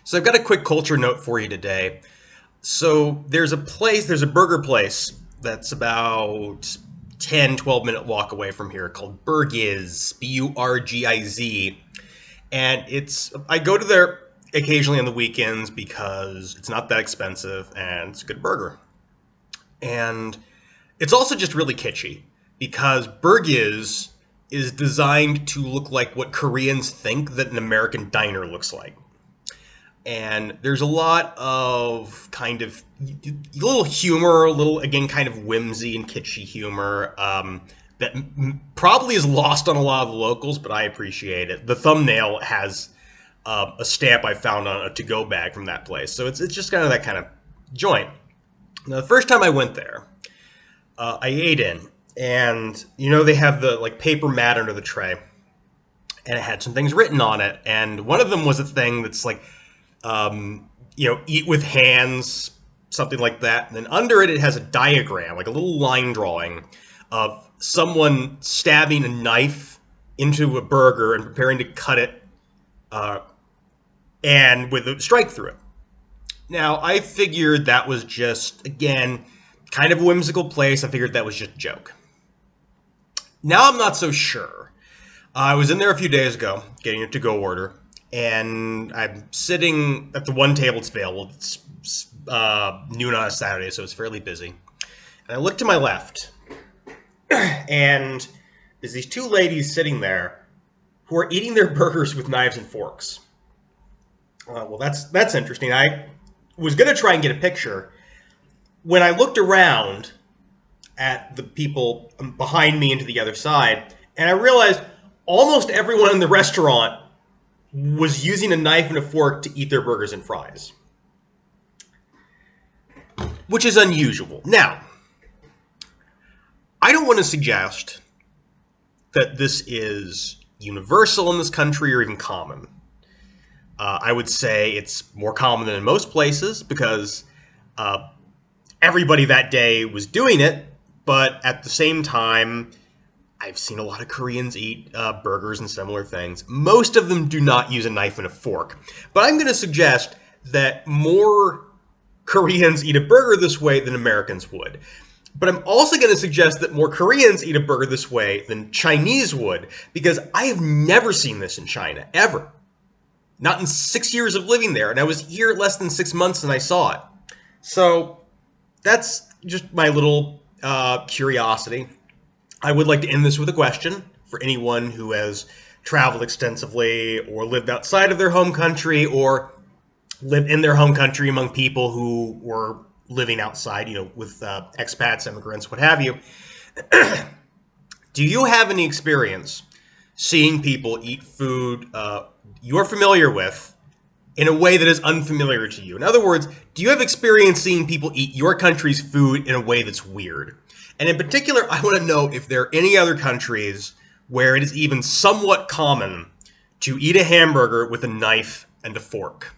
So I've got a quick culture note for you today. So there's a burger place that's about 10, 12 minute walk away from here called Burgiz, Burgiz. And I go to there occasionally on the weekends because it's not that expensive and it's a good burger. And it's also just really kitschy because Burgiz is designed to look like what Koreans think that an American diner looks like. And there's a lot of kind of a little humor, a little again kind of whimsy and kitschy humor that probably is lost on a lot of the locals, but I appreciate it. The thumbnail has a stamp I found on a to-go bag from that place, so it's just kind of that kind of joint. Now, the first time I went there, I ate in, and they have the like paper mat under the tray, and it had some things written on it, and one of them was a thing that's like eat with hands, something like that. And then under it, it has a diagram, like a little line drawing of someone stabbing a knife into a burger and preparing to cut it, and with a strike through it. Now, I figured that was just, again, kind of a whimsical place. I figured that was just a joke. Now I'm not so sure. I was in there a few days ago getting a to-go order, and I'm sitting at the one table that's available. It's noon on a Saturday, so it's fairly busy. And I look to my left, and there's these two ladies sitting there who are eating their burgers with knives and forks. Well, that's interesting. I was going to try and get a picture. When I looked around at the people behind me and to the other side, and I realized almost everyone in the restaurant was using a knife and a fork to eat their burgers and fries, which is unusual. Now, I don't want to suggest that this is universal in this country or even common. I would say it's more common than in most places because everybody that day was doing it, but at the same time, I've seen a lot of Koreans eat burgers and similar things. Most of them do not use a knife and a fork. But I'm going to suggest that more Koreans eat a burger this way than Americans would. But I'm also going to suggest that more Koreans eat a burger this way than Chinese would, because I have never seen this in China, ever. Not in 6 years of living there, and I was here less than 6 months and I saw it. So that's just my little curiosity. I would like to end this with a question for anyone who has traveled extensively or lived outside of their home country or lived in their home country among people who were living outside, with expats, immigrants, what have you. Do you have any experience seeing people eat food you're familiar with in a way that is unfamiliar to you? In other words, do you have experience seeing people eat your country's food in a way that's weird? And in particular, I want to know if there are any other countries where it is even somewhat common to eat a hamburger with a knife and a fork.